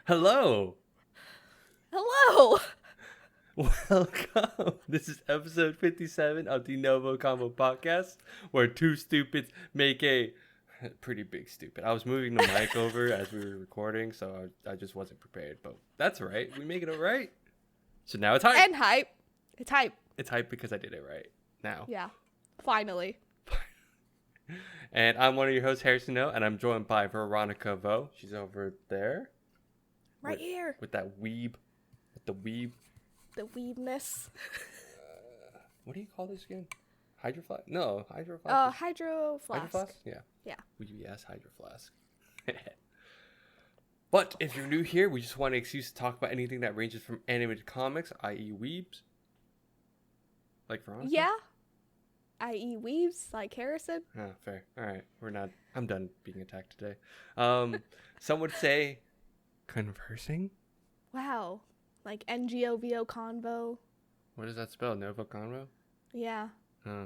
Hello. Hello. Welcome. This is episode 57 of the NgoVo Convo podcast, where two stupids make a pretty big stupid. I was moving the mic over as we were recording, so I just wasn't prepared. But that's all right. We make it all right. So now it's hype. And hype. It's hype. It's hype because I did it right now. Yeah. Finally. And I'm one of your hosts, Harrison O, and I'm joined by Veronica Vo. She's over there. Right here. With that weeb. With the weeb. The weebness. What do you call this again? Hydro flask? No, hydro flask. Hydro flask. Hydro flask? Yeah. Yeah. Yes, hydro flask. But if you're new here, we just want an excuse to talk about anything that ranges from animated comics, i.e. weebs. Like Veronica? Yeah. I.e. weaves, like Harrison. Oh, fair. All right. I'm done being attacked today. Some would say conversing. Wow. Like NgoVo Convo. What does that spell? NgoVo Convo? Yeah. Huh.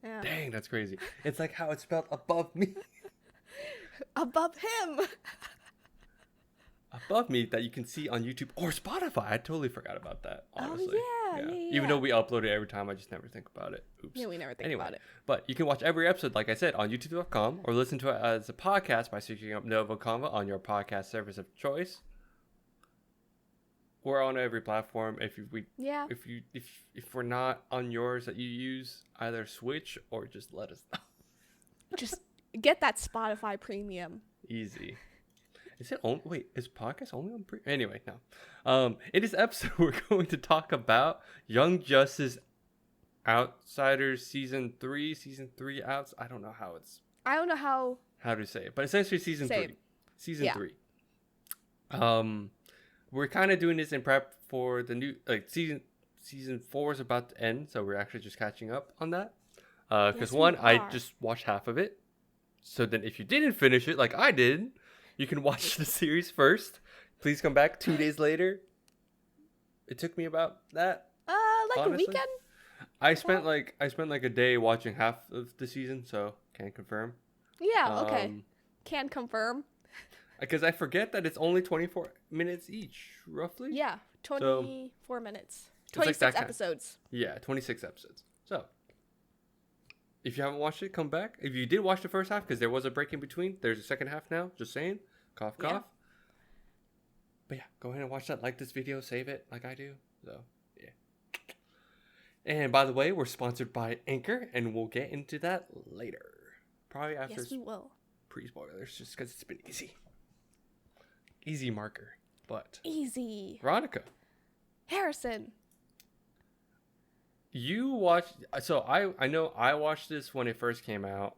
Yeah. Dang, that's crazy. It's like how it's spelled above me. Above him. Above me that you can see on YouTube or Spotify. I totally forgot about that, honestly. Oh, yeah. Even though we upload it every time, I just never think about it. Oops. Yeah, we never think about it. But you can watch every episode, like I said, on youtube.com or listen to it as a podcast by searching up NgoVo Convo on your podcast service of choice. We're on every platform. If we're not on yours that you use, either switch or just let us know. Just get that Spotify premium. Easy. Is it only? Wait, is podcast only on Anyway, no. In this episode, we're going to talk about Young Justice Outsiders season 3 outs. I don't know how to say it, but essentially season 3. Season 3. We're kind of doing this in prep for the new season 4 is about to end, so we're actually just catching up on that. Because I just watched half of it. So then, if you didn't finish it like I did, you can watch the series first. Please come back 2 days later. It took me about that. Honestly. A weekend? I spent like a day watching half of the season, so can't confirm. Yeah, okay. Can confirm. Because I forget that it's only 24 minutes each, roughly. Yeah, 24 minutes. 26 like episodes. Yeah, 26 episodes. So, if you haven't watched it, come back. If you did watch the first half, because there was a break in between, there's a second half now. Just saying. Cough, cough. Yeah. But yeah, go ahead and watch that. Like this video, save it like I do. So, yeah. And by the way, we're sponsored by Anchor, and we'll get into that later. Probably after Yes, we will. Pre-spoilers, just because it's been easy. Easy marker, but... Easy. Veronica. Harrison. You watched... So, I know I watched this when it first came out.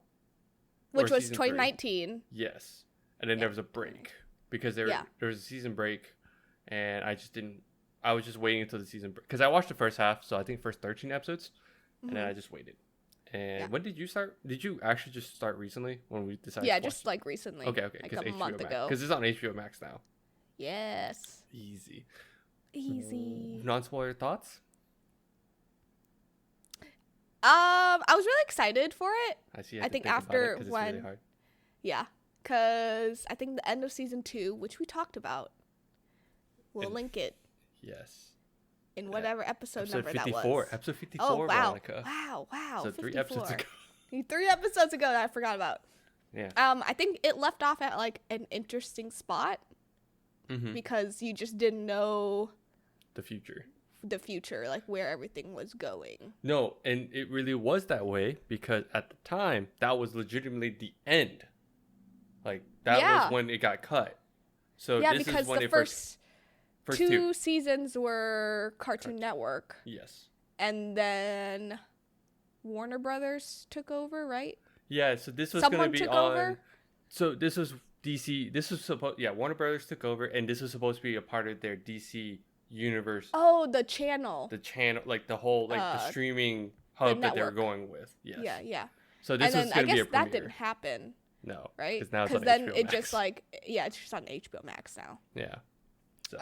Which was 2019. 3. Yes. And then there was a break. Because there was a season break. And I just didn't... I was just waiting until the season break. Because I watched the first half, so I think first 13 episodes. Mm-hmm. And then I just waited. And when did you start? Did you actually just start recently when we decided? Yeah, just like recently. Okay. Like a month ago. Because it's on HBO Max now. Yes. Easy. Non-spoiler thoughts? I was really excited for it. I see. I think after when, it's really hard. Yeah, because I think the end of season 2, which we talked about, we'll link it. Yes. In whatever episode number 54. that was. Episode 54, oh, wow. Veronica. Wow. So 3 episodes ago. 3 episodes ago that I forgot about. Yeah. I think it left off at like an interesting spot. Mm-hmm. Because you just didn't know the future, like where everything was going. No, and it really was that way because at the time that was legitimately the end. Like that was when it got cut. So yeah, this because is when the first two seasons were Cartoon Network. Yes. And then Warner Brothers took over, right? Yeah, so this was going to be on over? So this was DC. This was supposed Warner Brothers took over and this was supposed to be a part of their DC universe. Oh, the channel, like the whole the streaming hub that they're going with. Yes. Yeah. So this was going to be a premiere. That didn't happen. No. Right? Because then it just it's just on HBO Max now. Yeah. So.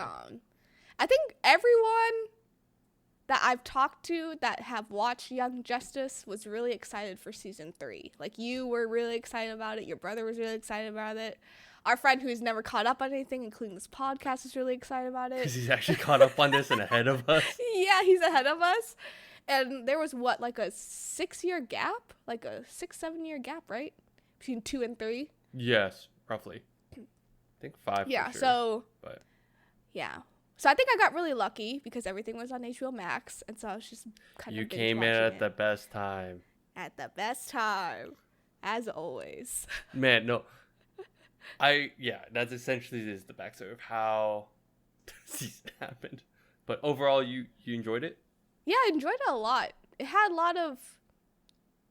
I think everyone that I've talked to that have watched Young Justice was really excited for season 3. Like, you were really excited about it. Your brother was really excited about it. our friend who's never caught up on anything, including this podcast, is really excited about it. Because he's actually caught up on this and ahead of us. Yeah, he's ahead of us. And there was like a 6-year gap? Like a 6-7 year gap, right? Between 2 and 3? Yes, roughly. I think 5. Yeah, for sure, so. But Yeah. So I think I got really lucky because everything was on HBO Max. And so I was just kind of you came in at the best time. At the best time. As always. Man, no. That's essentially the backstory of how the season happened. But overall, you enjoyed it? Yeah, I enjoyed it a lot. It had a lot of,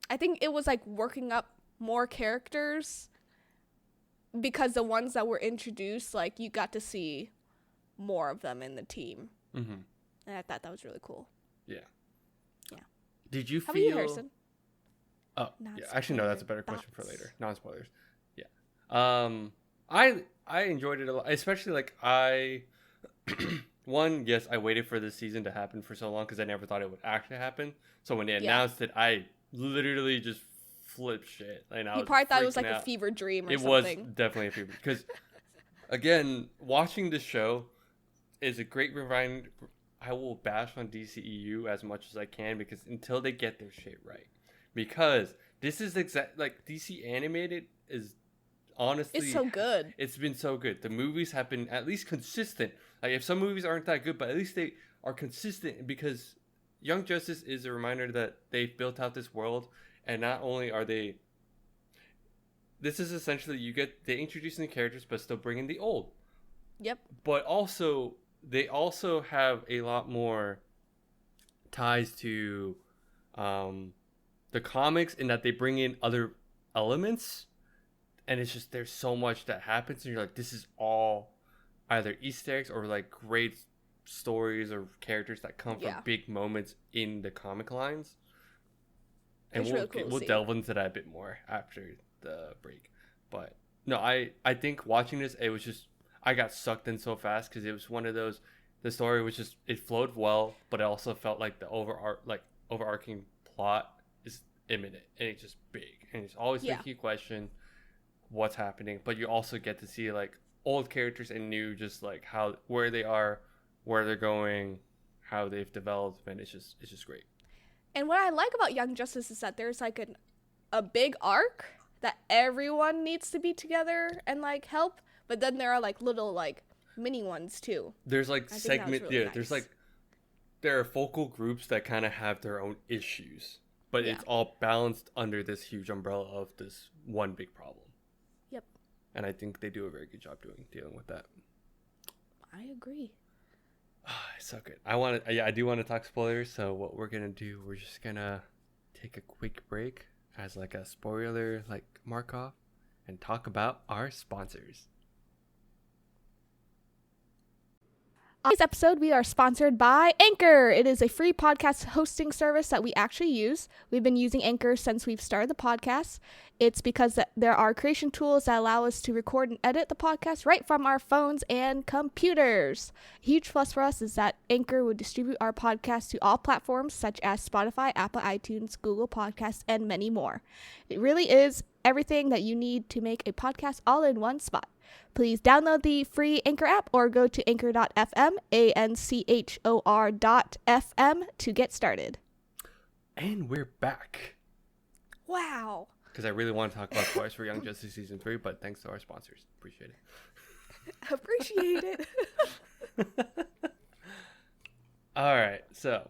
I think it was like working up more characters because the ones that were introduced, like you got to see more of them in the team. Mm-hmm. And I thought that was really cool. Yeah. Yeah. Did you feel? How about you, Harrison? Oh, yeah. Actually, no, that's a better question for later. Non-spoilers. Yeah. I enjoyed it a lot, especially like one, yes, I waited for this season to happen for so long because I never thought it would actually happen. So when they announced it, I literally just flipped shit. And you probably thought it was like a fever dream or something. It was definitely a fever dream. Because, again, watching this show is a great reminder. I will bash on DCEU as much as I can because until they get their shit right. Because this is like DC animated is honestly, it's so good. It's been so good. The movies have been at least consistent. Like if some movies aren't that good, but at least they are consistent because Young Justice is a reminder that they've built out this world, and not only are they. This is essentially they introduce new characters, but still bring in the old. Yep. But also they also have a lot more ties to, the comics in that they bring in other elements. And it's just, there's so much that happens, and you're like, this is all either Easter eggs or like great stories or characters that come from big moments in the comic lines. And we'll delve into that a bit more after the break. But no, I think watching this, it was just, I got sucked in so fast because it was one of those, the story was just, it flowed well, but it also felt like the overarching plot is imminent, and it's just big, and it's always making you question what's happening, but you also get to see like old characters and new, just like where they are, where they're going, how they've developed, and it's just great. And what I like about Young Justice is that there's like a big arc that everyone needs to be together and like help, but then there are like little like mini ones too. There's like nice. There's like there are focal groups that kind of have their own issues, but it's all balanced under this huge umbrella of this one big problem. And I think they do a very good job dealing with that. I agree. It's so good. I do want to talk spoilers. So what we're gonna do, we're just gonna take a quick break as like a spoiler like mark off, and talk about our sponsors. On this episode, we are sponsored by Anchor. It is a free podcast hosting service that we actually use. We've been using Anchor since we've started the podcast. It's because there are creation tools that allow us to record and edit the podcast right from our phones and computers. A huge plus for us is that Anchor would distribute our podcast to all platforms such as Spotify, Apple iTunes, Google Podcasts, and many more. It really is everything that you need to make a podcast all in one spot. Please download the free Anchor app or go to anchor.fm, anchor.fm to get started. And we're back. Wow. Because I really want to talk about spoilers for Young Justice Season 3, but thanks to our sponsors. Appreciate it. Appreciate it. All right, so.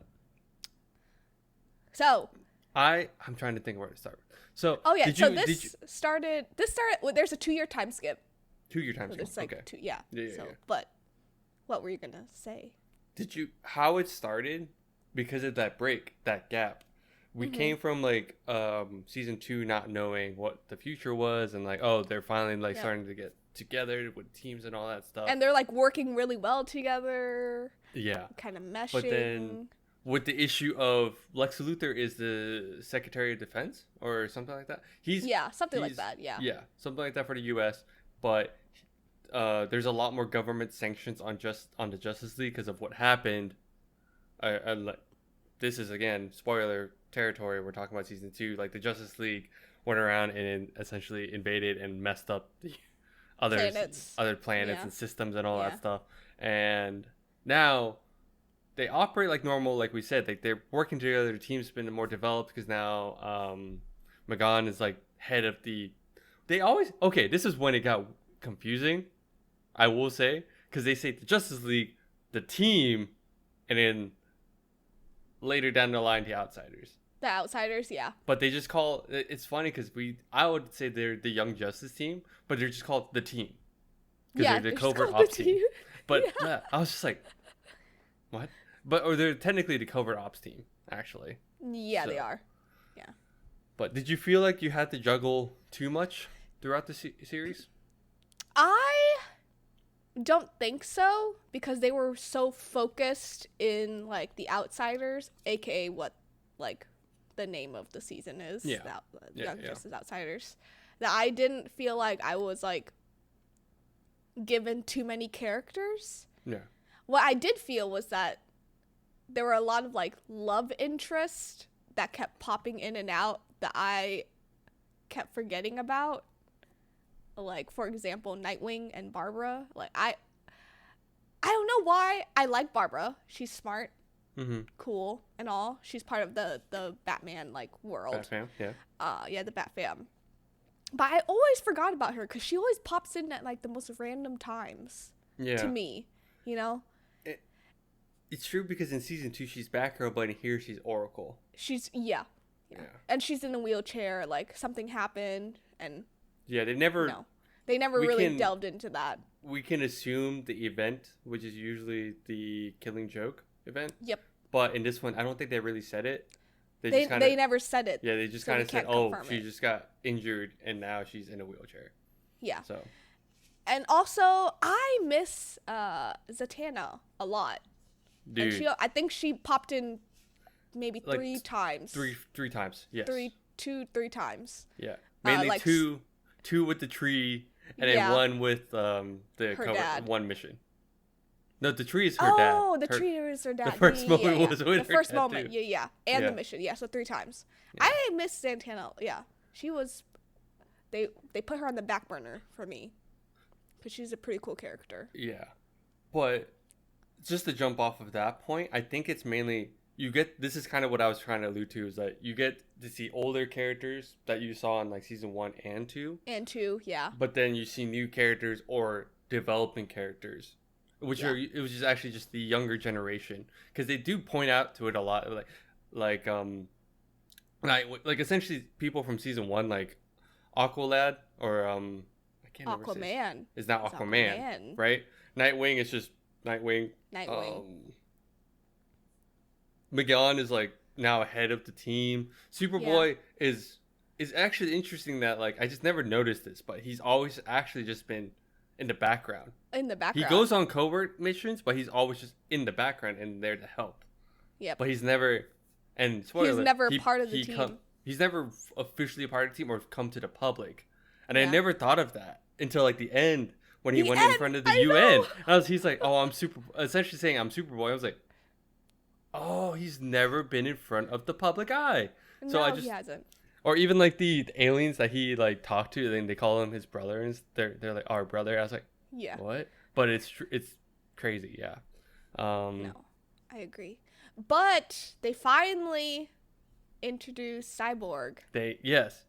I'm trying to think where to start. So, this started, there's a 2-year time skip. 2-year time skip. It's like okay. Yeah. But what were you going to say? How it started, because of that break, that gap, we came from like season 2 not knowing what the future was, and like, oh, they're finally like starting to get together with teams and all that stuff. And they're like working really well together. Yeah. Kind of meshing. But then with the issue of Lex Luthor is the Secretary of Defense or something like that. Something like that. Yeah. Yeah, something like that for the U.S. But there's a lot more government sanctions on the Justice League because of what happened. This is again spoiler territory. We're talking about season 2. Like the Justice League went around and essentially invaded and messed up other planets Yeah. and systems and all Yeah. that stuff. And now they operate like normal, like we said. Like they're working together. The team's been more developed because now Magan is like head of the. They always okay. This is when it got confusing, I will say, because they say the Justice League, the team, and then later down the line the Outsiders. The Outsiders, yeah. But they just call it's funny because I would say they're the Young Justice team, but they're just called the team because Yeah, they're the just covert called the ops team. team. But Yeah. I was just like, what? Or they're technically the covert ops team actually. Yeah, So- they are. But did you feel like you had to juggle too much throughout the series? I don't think so because they were so focused in like the Outsiders, aka what like the name of the season is. Yeah. Young Yeah. Justice Outsiders. That I didn't feel like I was like given too many characters. Yeah. What I did feel was that there were a lot of like love interest that kept popping in and out that I kept forgetting about. Like, for example, Nightwing and Barbara. Like, I don't know why I like Barbara. She's smart, cool, and all. She's part of the Batman like world. Batman, yeah. Yeah, the Bat fam. But I always forgot about her because she always pops in at like the most random times. Yeah. To me, you know. It's true because in season 2 she's Batgirl, but in here she's Oracle. She's yeah. And she's in a wheelchair. Like something happened, and Yeah, they never really delved into that. We can assume the event, which is usually the Killing Joke event. Yep. But in this one, I don't think they really said it. They never said it. Yeah, they just so kind we of said, can't "Oh, confirm she it." just got injured and now she's in a wheelchair." Yeah. So. And also, I miss Zatanna a lot. Dude. And I think she popped in maybe Like, 3 times. Three times. Yes. Three times. Yeah. Mainly like two with the tree, and then Yeah. one with Her dad. one mission. No, the tree is her dad. Oh, the tree is her dad. The first moment yeah. was with the her first dad, moment. too. Yeah. And Yeah. the mission. Yeah, so 3 times. Yeah. I miss Zatanna. Yeah. She was they put her on the back burner for me. But she's a pretty cool character. Yeah. But just to jump off of that point, I think it's mainly this is kind of what I was trying to allude to, is that you get to see older characters that you saw in like season 1 and 2. And 2, yeah. But then you see new characters or developing characters, which it was just actually just the younger generation, because they do point out to it a lot, like essentially people from season 1, like Aqualad or I can't remember. Aquaman. It's not Aquaman, right? Nightwing is just Nightwing. Magellan is like now head of the team. Superboy is actually interesting that like I just never noticed this, but he's always actually just been in the background. He goes on covert missions, but he's always just in the background and there to help. Yep. But he's never, and spoiler He's alert, never part of the team. He's never officially a part of the team or come to the public. And I Yeah. never thought of that until like the end when he The went in end, front of the I UN. know. He's like, "Oh, essentially saying I'm Superboy." I was like, "Oh, he's never been in front of the public eye." So No, he hasn't. Or even like the aliens that he like talked to, then they call him his brother, and they're like our brother. I was like, Yeah. what? But it's crazy, yeah. No, I agree. But they finally introduced Cyborg. Yes,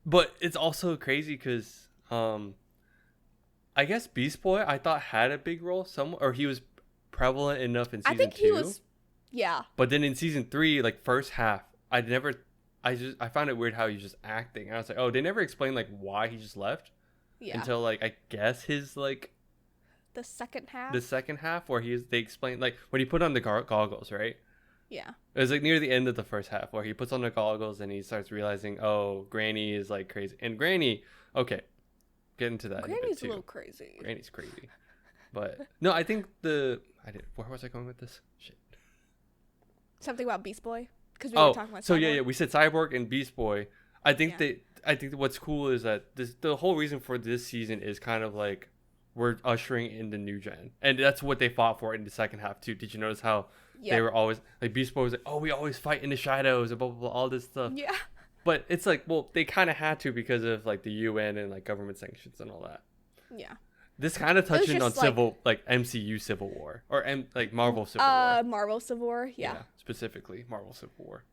but it's also crazy because I guess Beast Boy I thought had a big role or he was prevalent enough in season 2. I think he was, yeah. But then in season 3, like first half, I found it weird how he was just acting. And I was like, oh, they never explained like why he just left. Yeah. Until like I guess his like the second half. Where they explained like when he put on the goggles, right? Yeah. It was like near the end of the first half where he puts on the goggles and he starts realizing, oh, Granny is like crazy. And Granny, okay, get into that. Granny's a little crazy. Granny's crazy. But no, I think where was I going with this? Shit. Something about Beast Boy? Because we were talking about so Cyborg. yeah, we said Cyborg and Beast Boy. I think what's cool is that the whole reason for this season is kind of like we're ushering in the new gen, and that's what they fought for in the second half too. Did you notice how they were always like Beast Boy was like, oh, we always fight in the shadows and blah blah blah, all this stuff. Yeah. But it's like, well, they kind of had to because of like the UN and like government sanctions and all that. Yeah. This kind of was touching on just, like MCU Civil War or like Marvel Civil War. Marvel Civil War. Yeah. Specifically Marvel Civil War.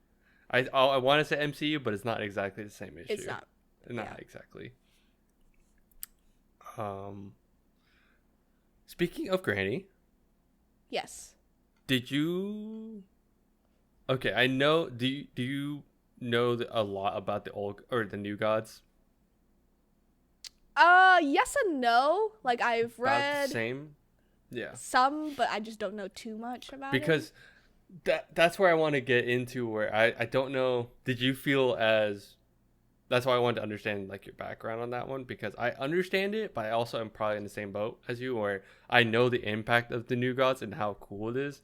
I want to say MCU, but it's not exactly the same issue. It's not. Not exactly. Speaking of Granny. Yes. Did you? Okay, I know. Do you know a lot about the old or the new gods? Yes and no. Like I've About read the same. Yeah. some, but I just don't know too much about it. Because that's where I want to get into. Where I don't know. Did you feel as? That's why I wanted to understand like your background on that one, because I understand it, but I also am probably in the same boat as you, where I know the impact of the new gods and how cool it is,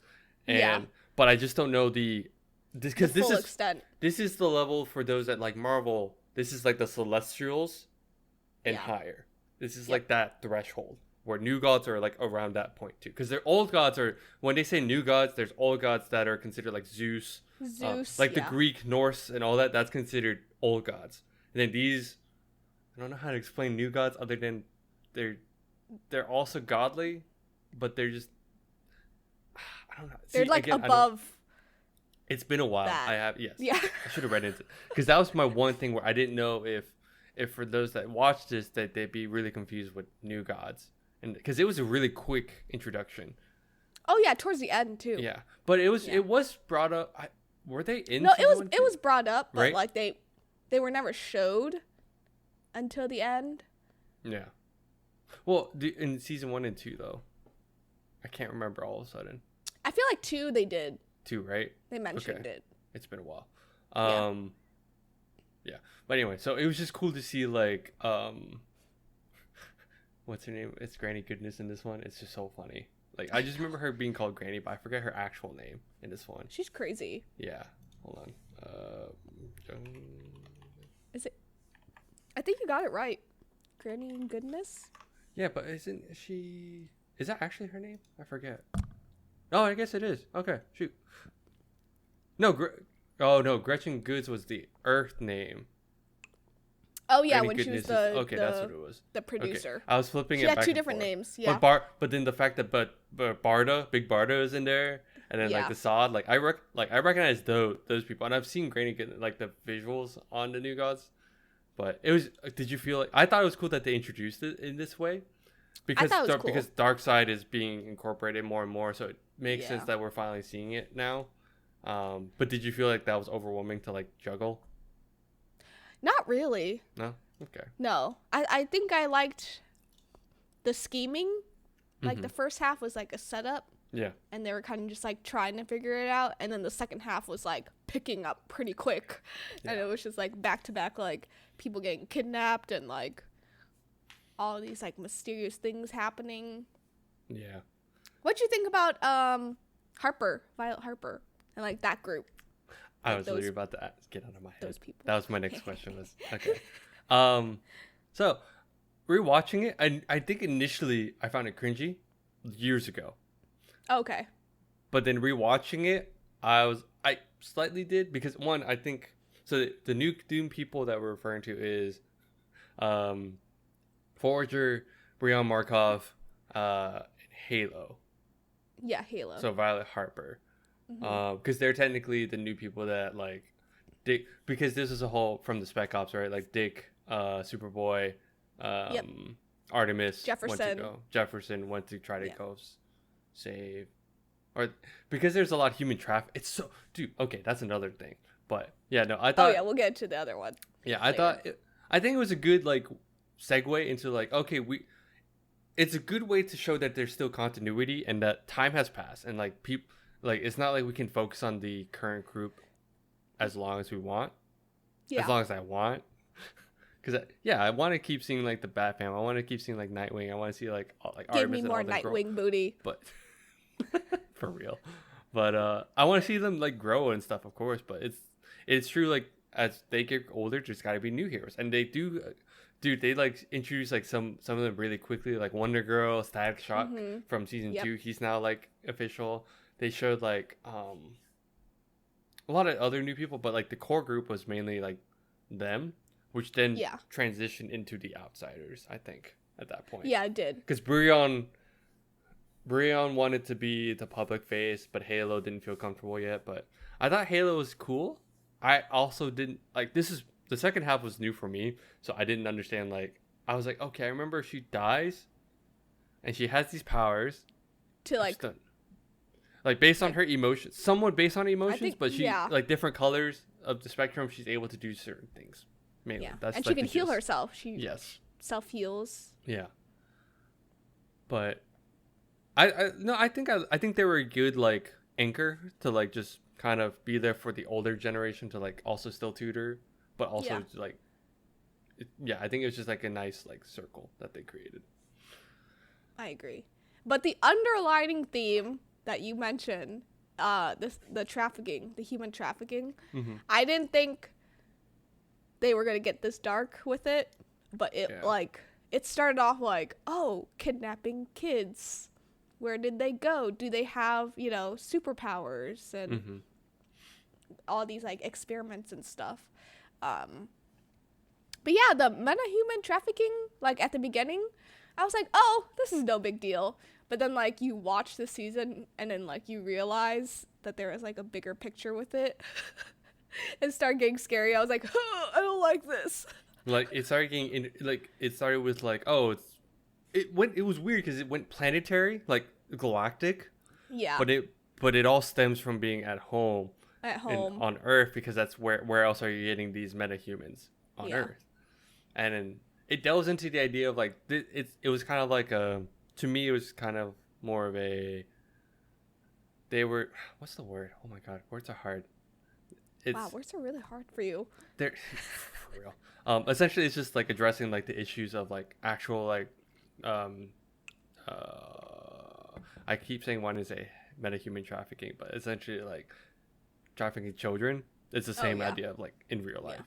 but I just don't know because this is extent. This is the level for those that like Marvel. This is like the Celestials and higher. This is like that threshold where new gods are like around that point too, because their old gods are, when they say new gods, there's old gods that are considered like Zeus, the Greek, Norse, and all that. That's considered old gods. And then these, I don't know how to explain new gods other than they're also godly, but they're just, I don't know. They're like above. It's been a while. That. I have, yes. Yeah. I should have read into it. Because that was my one thing where I didn't know if for those that watched this, that they'd be really confused with new gods. And because it was a really quick introduction. Oh yeah, towards the end too. Yeah. But it was brought up. Were they in? No, it was brought up, but right? like they were never showed until the end. Yeah. Well, in season 1 and 2 though, I can't remember all of a sudden. I feel like 2 they did. 2, right? They mentioned it. It's been a while. Yeah. But anyway, so it was just cool to see like what's her name? It's Granny Goodness in this one. It's just so funny. Like I just remember her being called Granny, but I forget her actual name in this one. She's crazy. Yeah. Hold on. Is it? I think you got it right. Granny Goodness? Yeah, but isn't she... Is that actually her name? I forget. Oh, I guess it is. Okay, shoot. No, no, Gretchen Goods was the Earth name. Oh, yeah, Granny when Goodness she was okay, that's what it was. The producer. Okay. I was flipping she it back. She had 2 different names, yeah. But then the fact that Barda, Big Barda is in there, and then like the Sod, like I recognize those people, and I've seen Granny get like the visuals on the New Gods. But it was. Did you feel like I thought it was cool that they introduced it in this way? Because I thought it was cool. Because Darkseid is being incorporated more and more, so it makes sense that we're finally seeing it now. But did you feel like that was overwhelming to like juggle? Not really. No? Okay. No. I think I liked the scheming. Like the first half was like a setup. Yeah. And they were kind of just like trying to figure it out. And then the second half was like picking up pretty quick. Yeah. And it was just like back to back, like people getting kidnapped and like all these like mysterious things happening. Yeah. What'd you think about Violet Harper, and like that group? I was literally about to get out of my head. Those people. That was my next question. Was okay. So rewatching it, I think initially I found it cringy years ago. Okay. But then rewatching it, I slightly did, because one, I think so the new Doom people that we're referring to is Forager, Brian Markov, and Halo. Yeah, Halo. So Violet Harper. Because they're technically the new people that like Dick, because this is a whole from the Spec Ops, right? Like Dick, Superboy, Artemis, Jefferson went to try to go save, or because there's a lot of human traffic. It's so, dude. Okay, that's another thing. But yeah, no, I thought. Oh yeah, we'll get to the other one. Yeah, I think it was a good like segue into like, okay, it's a good way to show that there's still continuity and that time has passed, and like people, like it's not like we can focus on the current group as long as we want. Yeah. As long as I want. Because I want to keep seeing like the Batman. I want to keep seeing like Nightwing. I want to see like give Artemis me more Nightwing booty. But for real. But I want to see them like grow and stuff, of course. But it's true, like as they get older, there's got to be new heroes, and they do. Dude, they like introduce like some of them really quickly, like Wonder Girl, Static Shock from season 2. He's now like official. They showed like a lot of other new people, but like the core group was mainly like them, which then transitioned into the Outsiders, I think. at that point. Yeah, it did. Because Brion wanted to be the public face, but Halo didn't feel comfortable yet. But I thought Halo was cool. I also didn't like this is the second half was new for me, so I didn't understand. Like I was like, okay, I remember she dies, and she has these powers To like based on her emotions, somewhat based on emotions, but she yeah. like different colors of the spectrum. She's able to do certain things. Mainly, Yeah, that's and like she can the heal gist. herself. She Yes. self heals. Yeah. But I think they were a good like anchor to like just kind of be there for the older generation to like also still tutor, but also like I think it was just like a nice like circle that they created. I agree. But the underlining theme that you mentioned, the trafficking, the human trafficking, Mm-hmm. I didn't think they were gonna get this dark with it, but it started off like, oh, kidnapping kids. Where did they go? Do they have, superpowers and Mm-hmm. all these like experiments and stuff? But yeah, the meta-human trafficking, like at the beginning, I was like, oh, this is no big deal. But then like you watch the season and then like you realize that there is like a bigger picture with it and start getting scary. I was like, oh, I don't like this. Like it started getting it started with like it was weird because it went planetary, like galactic. Yeah. But it all stems from being at home. At home. On Earth, because that's where else are you getting these metahumans on Yeah. Earth? And then it delves into the idea of like it was kind of like to me it was kind of more of a they were what's the word? Oh my god, words are hard. Wow, words are really hard for you. They're for real. Essentially it's just like addressing like the issues of like actual like I keep saying one is a metahuman trafficking, but essentially like trafficking children. It's the same idea of like in real life.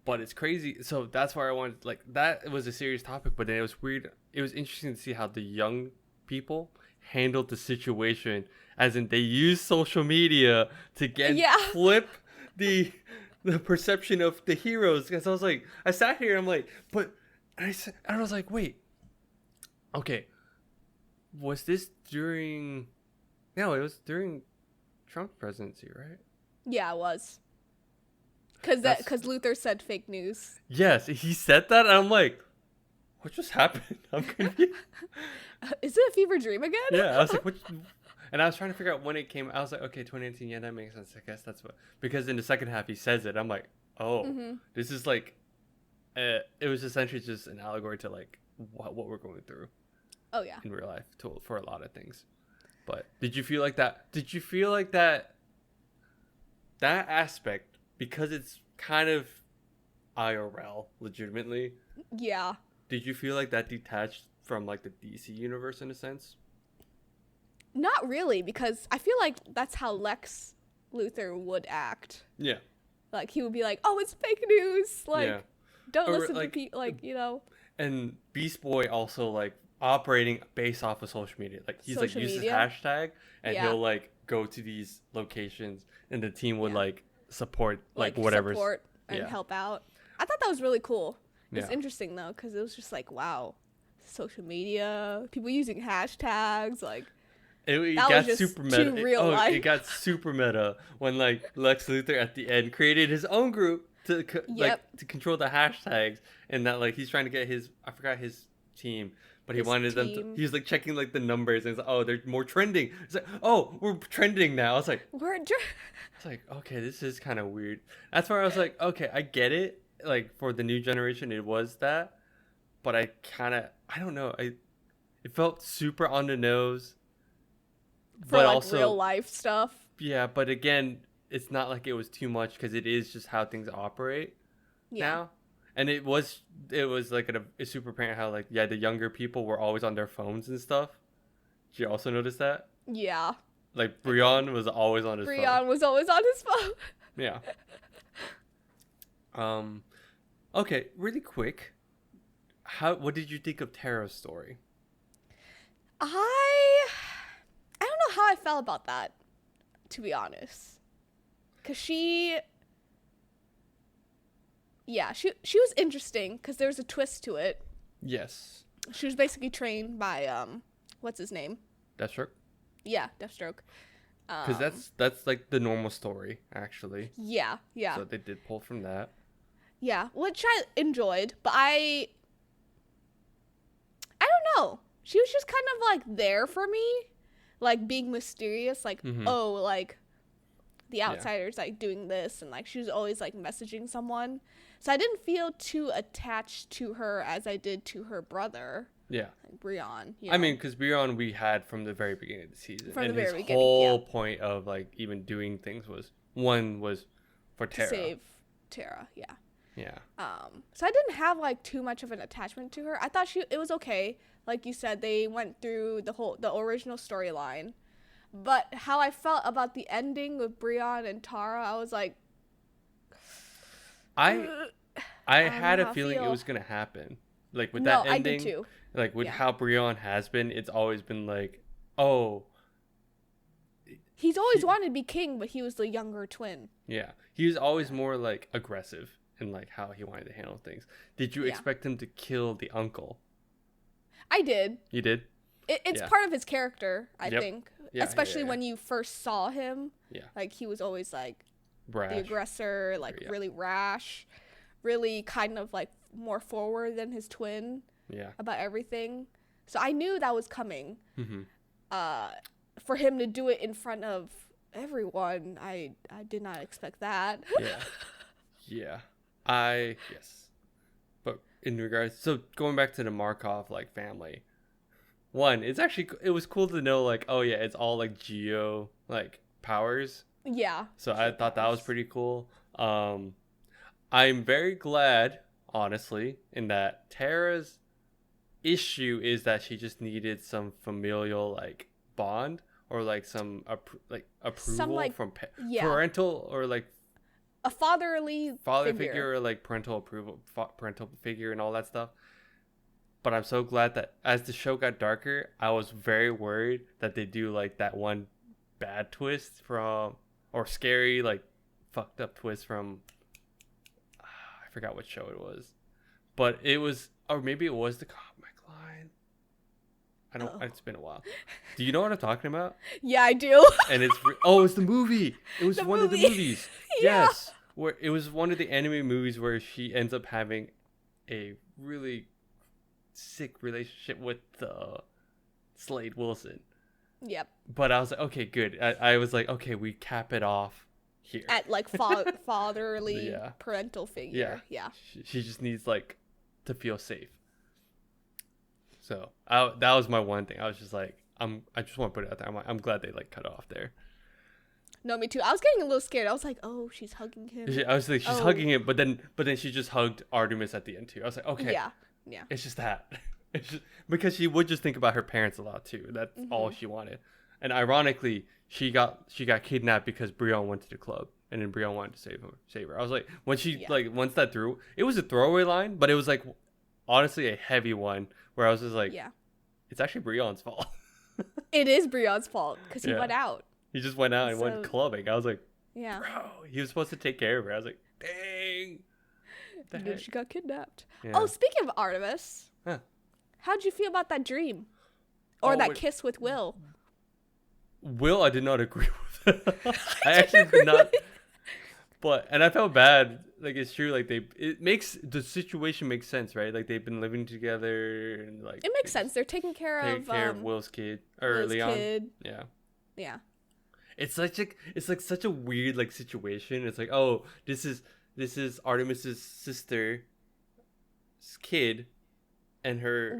But it's crazy. So that's why I wanted like that. It was a serious topic, but then it was weird. It was interesting to see how the young people handled the situation, as in they used social media to flip the perception of the heroes. Because I was like, I sat here and I'm like, and I was like, wait, okay, was this during? No, it was during Trump's presidency, right? Yeah, it was. Because Luther said fake news. Yes, he said that, and I'm like, what just happened? I'm confused. Is it a fever dream again? Yeah, I was like, what? And I was trying to figure out when it came. I was like, okay, 2019, yeah, that makes sense. I guess that's what. Because in the second half, he says it. I'm like, oh, this is like, it was essentially just an allegory to like what we're going through. Oh, yeah. In real life for a lot of things. But did you feel like that? Did you feel like that aspect, because it's kind of IRL legitimately? Yeah. Did you feel like that detached from like the DC universe in a sense? Not really, because I feel like that's how Lex Luthor would act. Yeah. Like he would be like, "Oh, it's fake news. Like, don't listen like, to people. Like, And Beast Boy also like operating based off of social media. Like he's social like uses media. hashtag, and he'll like go to these locations, and the team would like support like whatever support and help out. I thought that was really cool. It's Yeah. interesting though, because it was just like, wow, social media, people using hashtags, like it that got was just super meta. too real life. It got super meta when like Lex Luthor at the end created his own group to to control the hashtags, and that like he's trying to get I forgot his team, but he wanted them to, he was like checking like the numbers, and it's like, oh, they're more trending. It's like, oh, we're trending now. I was like, it's like, okay, this is kind of weird. That's where I was like, okay, I get it. Like for the new generation, it was that, but I don't know. It felt super on the nose. For but like also real life stuff. Yeah, but again, it's not like it was too much, because it is just how things operate now. And it was like a super apparent how like the younger people were always on their phones and stuff. Did you also notice that? Yeah. Like Brion was always on his phone. Brion was always on his phone. Yeah. Okay, really quick. What did you think of Tara's story? I don't know how I felt about that, to be honest. Cause she was interesting, cause there was a twist to it. Yes. She was basically trained by what's his name? Deathstroke. Yeah, Deathstroke. Because that's like the normal story, actually. Yeah. So they did pull from that. Yeah, which I enjoyed, but I don't know. She was just kind of like there for me, like being mysterious, like oh, like the outsiders like doing this, and like she was always like messaging someone. So I didn't feel too attached to her as I did to her brother. Yeah. Like Brion. I mean, because Brion we had from the very beginning of the season. From and the very his beginning, whole point of like even doing things was for to Tara. save Tara, yeah. Yeah. So I didn't have like too much of an attachment to her. I thought it was okay. Like you said, they went through the original storyline. But how I felt about the ending with Brion and Tara, I was like, I had know a how I feeling it feel. was gonna happen. Like with No, that I ending, did too. like with Yeah. how Brion has been, it's always been like, oh, He's always wanted to be king, but he was the younger twin. yeah. He was always more like aggressive in like how he wanted to handle things. Did you Yeah. expect him to kill the uncle? I did. You did? It's Yeah. part of his character, I Yep. think. Yeah, Especially yeah. when you first saw him. Yeah. Like, he was always, like, Brash. the aggressor, like, Yeah. really rash. Really kind of, like, more forward than his twin Yeah. about everything. So I knew that was coming. Mm-hmm. For him to do it in front of everyone, I did not expect that. Yeah. Yeah. Yes. But in regards, so going back to the Markov like family, it was cool to know like, oh yeah, it's all like geo like powers. Yeah. So I thought that was pretty cool. I'm very glad, honestly, in that Tara's issue is that she just needed some familial like bond or like some approval like, from yeah. parental or like A fatherly father figure or like parental approval, parental figure and all that stuff. But I'm so glad that as the show got darker, I was very worried that they do like that one bad twist from or scary like fucked up twist from I forgot what show it was, but it was or maybe it was the comic line. I don't. Oh. It's been a while. Do you know what I'm talking about? Yeah, I do. And it's it's the movie. It was The one of the movie. movies. Yeah. Yes, where it was one of the anime movies where she ends up having a really sick relationship with Slade Wilson. Yep. But I was like, okay, good. I was like, okay, we cap it off here. At like fatherly Yeah. parental figure. Yeah. She just needs like to feel safe. So that was my one thing. I was just like, I just want to put it out there. I'm glad they like cut it off there. No, me too. I was getting a little scared. I was like, oh, she's hugging him. I was like, she's hugging him, but then she just hugged Artemis at the end too. I was like, okay, Yeah. it's just that. It's just because she would just think about her parents a lot too. That's all she wanted. And ironically, she got kidnapped because Brion went to the club, and then Brion wanted to save her. I was like, when she once that threw, it was a throwaway line, but it was like honestly a heavy one where I was just like, it's actually Brion's fault. It is Brion's fault because he went out. He just went out and went clubbing. I was like, yeah, bro, he was supposed to take care of her. I was like, dang. And then she got kidnapped. Yeah. Oh, speaking of Artemis, how'd you feel about that dream? Or that kiss with Will? Will, I did not agree with. I actually did not. But and I felt bad. Like it's true. Like it makes the situation make sense, right? Like they've been living together and like it makes sense. They're taking care of Will's kid or Leon. Kid. Yeah. Yeah. It's like such a weird like situation. It's like, oh, this is Artemis's sister's kid, and her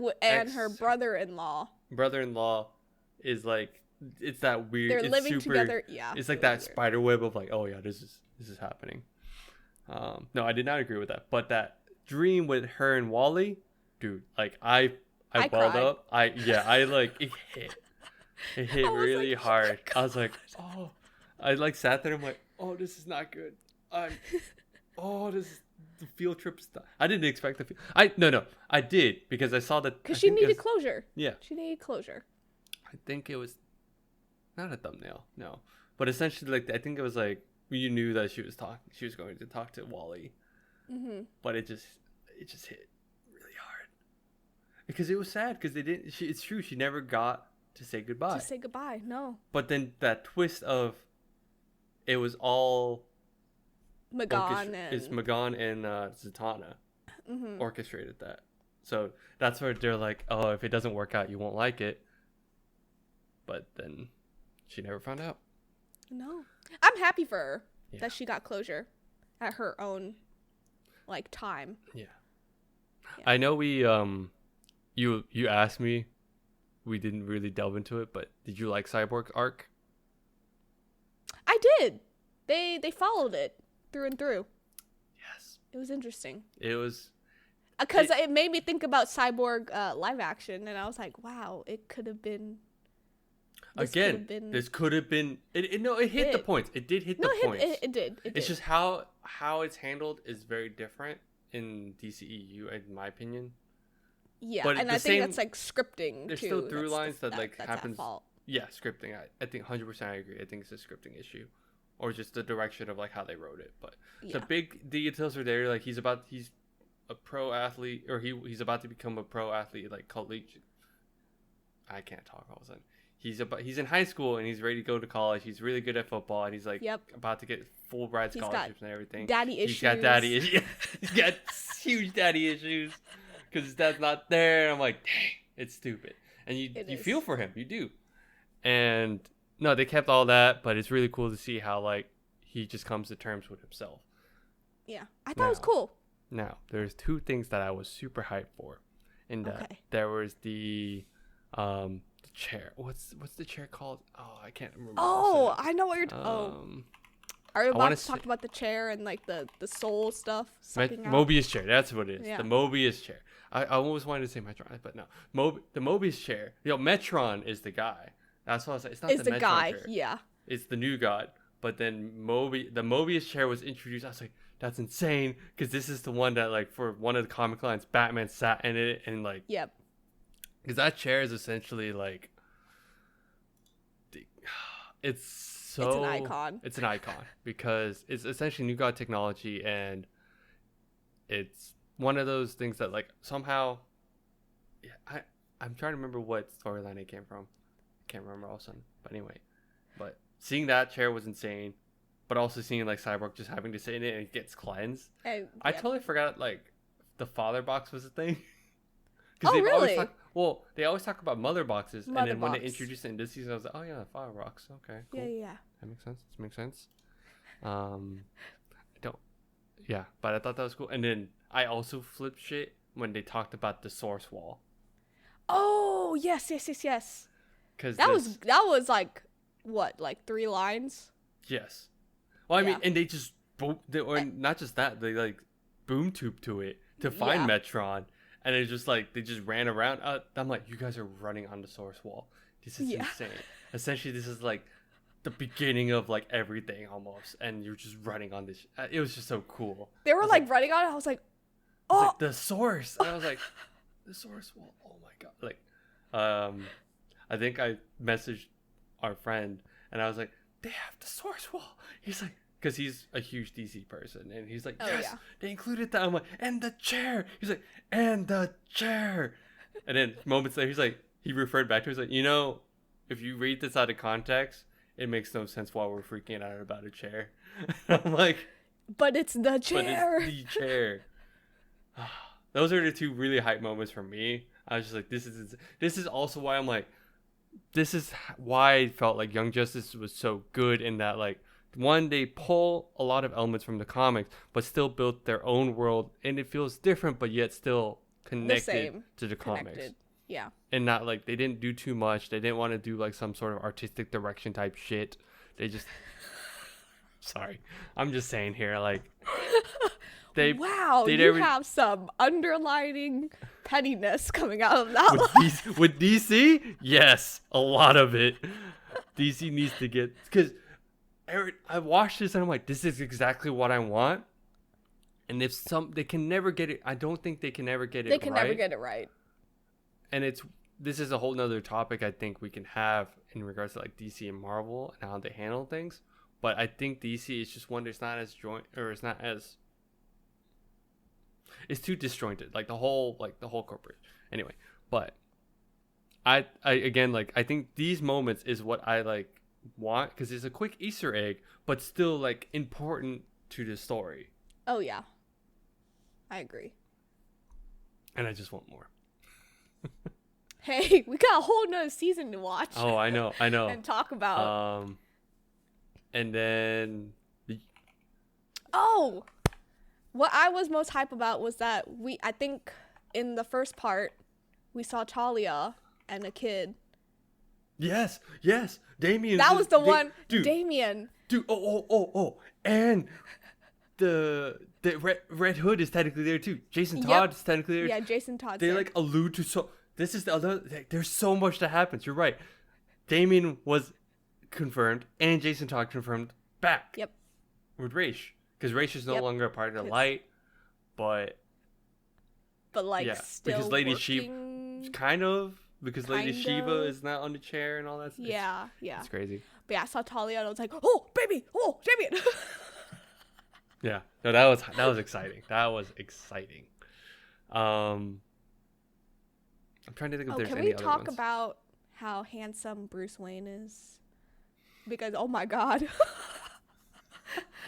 brother-in-law is like, it's that weird. They're living together. Yeah. It's like that weird spider web of like, oh yeah, this is happening. No, I did not agree with that. But that dream with her and Wally, dude, like I balled up. I like it hit. It hit really hard. I was like, oh, I like sat there. I'm like, oh, this is not good. This is the field trip stuff. I didn't expect the field. I did because I saw that. Because she needed closure. Yeah. She needed closure. I think it was not a thumbnail, no. But essentially, like, I think it was like, you knew that she was going to talk to Wally. Mm-hmm. But it just hit really hard. Because it was sad because they didn't. It's true. She never got to say goodbye. To say goodbye, no. But then that twist of it was all it's Magan and Zatanna orchestrated that. So that's where they're like, oh, if it doesn't work out, you won't like it. But then she never found out. No. I'm happy for her that she got closure at her own time. Yeah. I know we you asked me, we didn't really delve into it, but did you like Cyborg's arc? I did. They followed it through and through. Yes. It was interesting. It was because it made me think about Cyborg live action, and I was like, wow, it could have been. This could have been. It hit the points. It did hit the points. It did. It's just how it's handled is very different in DCEU, in my opinion. Yeah, but and I think that's scripting. There's still through lines that happens. Yeah, scripting. I think 100% I agree. I think it's a scripting issue, or just the direction of how they wrote it. But the big details are there. He's a pro athlete, or he's about to become a pro athlete, collegiate. I can't talk all of a sudden. He's in high school and he's ready to go to college. He's really good at football and he's about to get Fulbright scholarships and everything. Daddy issues. He's got daddy issues. He's got huge daddy issues because his dad's not there. And I'm like, dang, it's stupid. And you feel for him, you do. And no, they kept all that, but it's really cool to see how he just comes to terms with himself. Yeah, I thought it was cool. Now there's two things that I was super hyped for, and there was the chair. What's the chair called? Oh, I can't remember. Oh, I know what you're are you about to talk about the chair and the soul stuff? Mobius chair. That's what it is. Yeah. The Mobius chair. I almost wanted to say Metron, but no. The Mobius chair. Metron is the guy. That's what I was like. It's not the Metron guy. Chair. Yeah. It's the new god. But then the Mobius chair was introduced. I was like, that's insane, because this is the one that for one of the comic lines, Batman sat in it and Yep. Because that chair is essentially it's an icon. It's an icon because it's essentially new god technology, and it's one of those things that somehow. Yeah, I'm trying to remember what storyline it came from. I can't remember all of a sudden. But anyway, seeing that chair was insane, but also seeing Cyborg just having to sit in it and it gets cleansed. I totally forgot the father box was a thing. Oh, really? They always talk about mother boxes, and then when they introduced it in this season, I was like, oh yeah, father box. Okay, cool. Yeah. That makes sense. But I thought that was cool. And then I also flipped shit when they talked about the source wall. Oh, yes. Because that was what, 3 lines? Yes. Well, I mean, and they just not just that, they boom tube to it to find Metron. And it's just they just ran around. I'm like, you guys are running on the source wall. This is insane. Essentially, this is the beginning of everything almost. And you're just running on this. It was just so cool. They were running on it. I was like, oh. The source. And I was like, the source wall. Oh my God. I think I messaged our friend and I was like, they have the source wall. He's like, because he's a huge DC person, and he's like, yes, they included that. I'm like, and the chair. He's like, and the chair. And then moments later, he referred back to it. He's like, if you read this out of context, it makes no sense why we're freaking out about a chair. I'm like, but it's the chair. But it's the chair. Those are the two really hype moments for me. I was just like, this is also why I'm like, this is why I felt like Young Justice was so good in that one, they pull a lot of elements from the comics, but still built their own world, and it feels different, but yet still connected to the comics. Yeah. And not they didn't do too much. They didn't want to do some sort of artistic direction type shit. They just. Sorry, I'm just saying here they. Wow, you have some underlining pettiness coming out of that. With DC, yes, a lot of it. DC needs to get because. I watched this and I'm like, this is exactly what I want. And if they can never get it, I don't think they can ever get it right. They can never get it right. And this is a whole nother topic I think we can have in regards to DC and Marvel and how they handle things. But I think DC is just one that's not as it's too disjointed. The whole corporate. Anyway, But I again, like, I think these moments is what I like want, because it's a quick Easter egg, but still like important to the story. Oh yeah, I agree. And I just want more. Hey, we got a whole nother season to watch. Oh, I know. And talk about. And then what I was most hype about was that I think in the first part we saw Talia and a kid. yes, Damien. That was the one, dude. Damien. Dude, and the Red Hood is technically there too. Jason Todd is technically there. Yeah, Jason Todd. They like allude to This is the other. There's so much that happens. You're right. Damien was confirmed, and Jason Todd confirmed back. Yep. With Raish, because Raish is no longer a part of the light, but like still because Lady working... Shiva, kind of, because Lady Shiva is not on the chair and all that. Yeah. It's crazy. But yeah, I saw Talia and I was like, oh baby, oh Damien. Yeah, no, that was exciting. That was exciting. I'm trying to think if there's any other ones. Can we talk about how handsome Bruce Wayne is? Because oh my god,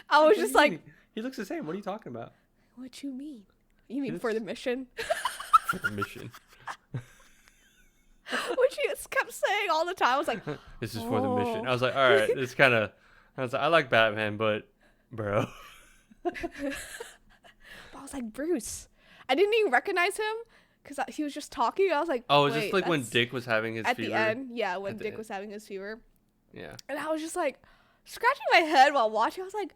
I was just like, he looks the same. What are you talking about? What you mean? You mean for the mission? For the mission. Which he kept saying all the time. I was like, this is for the mission. I was like, all right, it's kind of. I was like, I like Batman, but bro. But I was like, Bruce. I didn't even recognize him because he was just talking. I was like, oh, is this like when Dick was having his at fever? the end? Yeah, when Dick was having his fever. Yeah. And I was just like scratching my head while watching. I was like,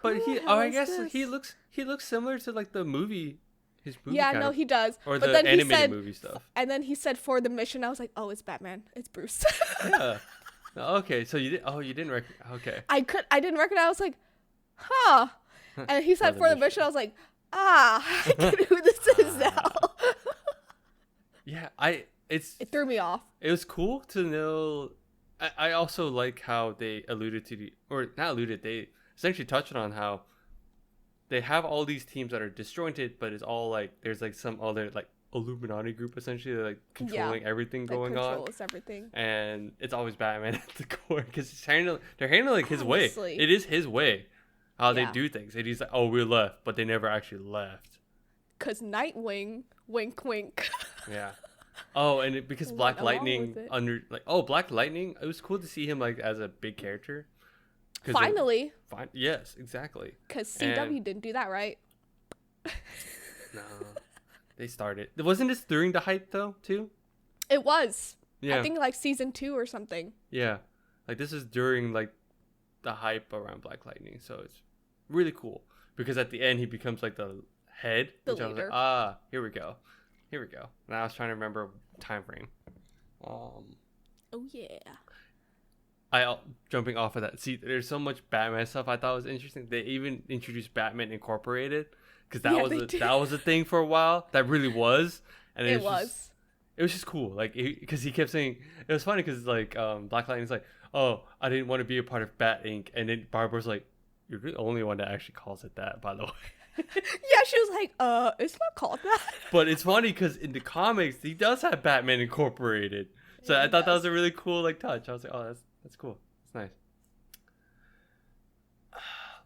but I guess he looks similar to like the movie. His movie. Yeah, no, he does. Or but the then animated movie stuff. And then he said for the mission. I was like, oh, it's Batman. It's Bruce. Yeah. Okay, so you didn't recognize. Okay. I didn't recognize. I was like, huh. And he said for the mission. I was like, I get who this is now. Yeah, it threw me off. It was cool to know. I also like how they they essentially touched on how they have all these teams that are disjointed, but it's all like there's like some other like Illuminati group essentially like controlling everything going on. Controls everything. And it's always Batman at the core because they're handling his way. It is his way how they do things. And he's like, oh, we left, but they never actually left. Cause Nightwing, wink, wink. Yeah. Oh, and because Black Lightning Black Lightning, it was cool to see him like as a big character. Finally. Yes, exactly. Because CW didn't do that right. No, they started. Wasn't this during the hype though too? It was. Yeah. I think like season 2 or something. Yeah, like this is during like the hype around Black Lightning, so it's really cool because at the end he becomes like the head. The leader. I was like, here we go. And I was trying to remember time frame. Oh yeah. Jumping off of that. See, there's so much Batman stuff I thought was interesting. They even introduced Batman Incorporated because that was a thing for a while. That really was, and it was just cool. Like because he kept saying it was funny because like Black Lightning's like, oh, I didn't want to be a part of Bat Inc. And then Barbara's like, you're the only one that actually calls it that, by the way. Yeah, she was like, it's not called that. But it's funny because in the comics he does have Batman Incorporated. So yeah, I thought that was a really cool like touch. I was like, oh, that's cool. It's nice.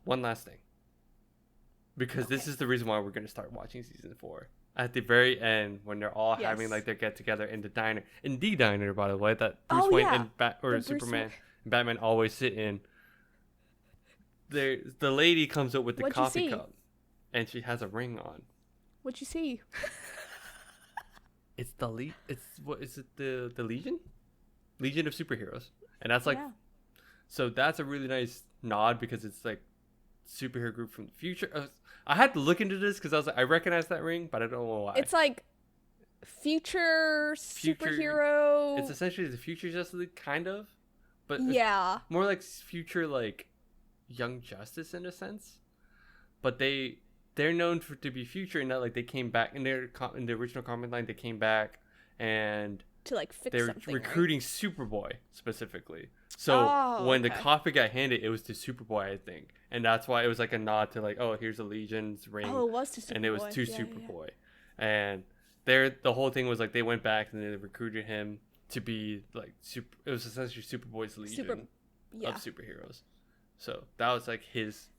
One last thing. Because this is the reason why we're going to start watching season 4. At the very end, when they're all having like their get together in the diner. In the diner, by the way, that Bruce Wayne and Superman and Batman always sit in. The lady comes up with the coffee cup. And she has a ring on. What'd you see? It's what is it? The Legion? Legion of Superheroes. And that's like so that's a really nice nod because it's like superhero group from the future. I had to look into this because I was like, I recognize that ring, but I don't know why. It's like future superhero. It's essentially the future Justice League, kind of. But more like future like Young Justice in a sense. But they're known to be future in that like they came back in the original comic line. They came back and to like fix they're something, recruiting Superboy specifically. So when the coffee got handed, it was to Superboy, I think, and that's why it was like a nod to like, oh, here's a Legion's ring. Oh, it was to Superboy. And it was to Superboy, and the whole thing was like they went back and they recruited him to be like super. It was essentially Superboy's legion of superheroes. So that was like his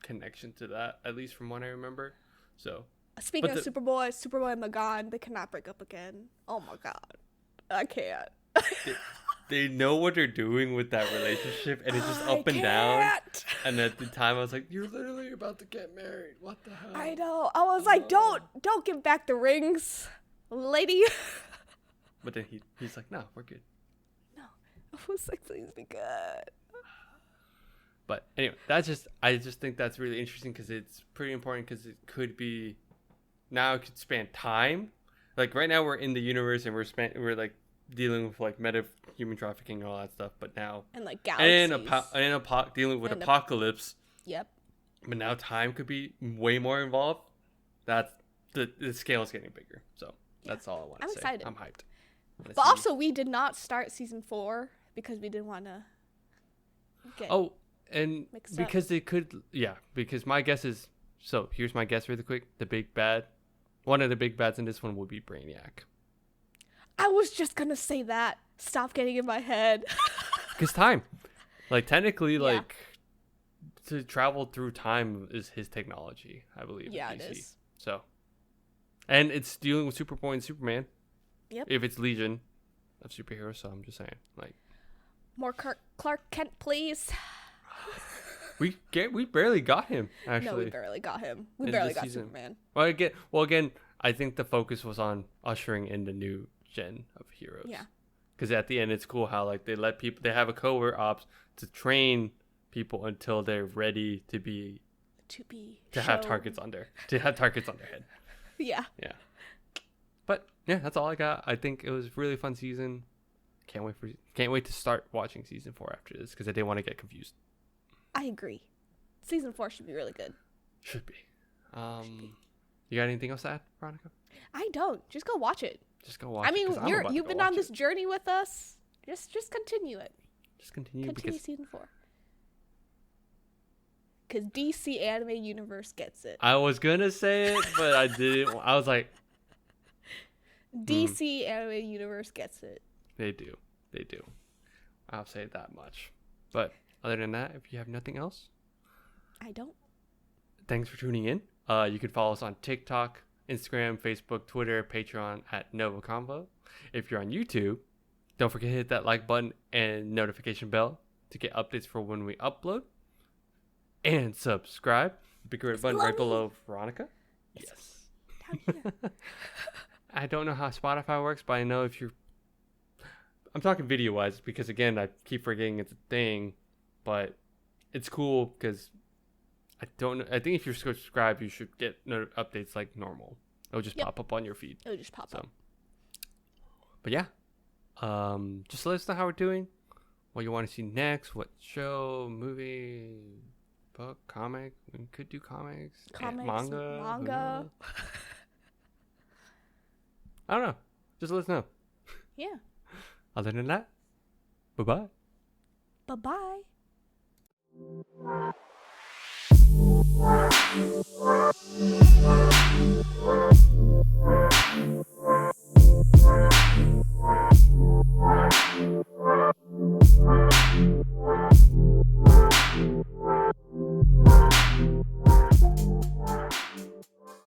connection to that, at least from what I remember. So speaking of Superboy and Magan, they cannot break up again. Oh my god, I can't. They know what they're doing with that relationship, and it's just up and down. And at the time, I was like, "You're literally about to get married. What the hell?" I know. I was like, "Don't give back the rings, lady." But then he's like, "No, we're good." No, I was like, "Please be good." But anyway, I just think that's really interesting because it's pretty important because it could be now it could span time. Like right now, we're in the universe and we're like dealing with like human trafficking and all that stuff, but now and like galaxies and dealing with apocalypse. Yep. But now time could be way more involved. That's the scale is getting bigger. So that's all I want to say. I'm excited. I'm hyped. But also, we did not start season 4 because we didn't want to get and mixed because up. they could because my guess is here's my guess really quick. The big bad, one of the big bads in this one will be Brainiac. I was just gonna say that. Stop getting in my head. Because time. Like, technically, like, to travel through time is his technology, I believe. Yeah, in DC. it is. So. And it's dealing with Superboy and Superman. Yep. If it's Legion of superheroes, so I'm just saying. Like. More Clark Kent, please. We barely got him, actually. No, we barely got him. We barely got season. Superman. Well, again, I think the focus was on ushering in the new gen of heroes. Yeah. Because at the end, it's cool how like they have a covert ops to train people until they're ready to have targets on their head. Yeah. Yeah. But yeah, that's all I got. I think it was a really fun season. Can't wait to start watching season 4 after this because I didn't want to get confused. I agree. Season 4 should be really good. Should be. You got anything else to add, Veronica? I don't. Just go watch it. Just go watch. I mean, you've been on this journey with us. Just continue it. Just continue season 4. Because DC Anime Universe gets it. I was gonna say it, but I didn't. I was like, DC Anime Universe gets it. They do. I'll say that much. But other than that, if you have nothing else, I don't. Thanks for tuning in. You can follow us on TikTok, Instagram, Facebook, Twitter, Patreon at NgoVo Convo. If you're on YouTube, don't forget to hit that like button and notification bell to get updates for when we upload. And subscribe. Big red button right below Veronica. Yes. Down here. I don't know how Spotify works, but I know if you're... I'm talking video-wise because, again, I keep forgetting it's a thing. But it's cool because... I don't know. I think if you're subscribed, you should get updates like normal. It'll just pop up on your feed. It'll just pop up. But yeah, just let us know how we're doing. What you want to see next? What show, movie, book, comic? We could do comics, manga. I don't know. Just let us know. Yeah. Other than that, bye-bye. Bye-bye.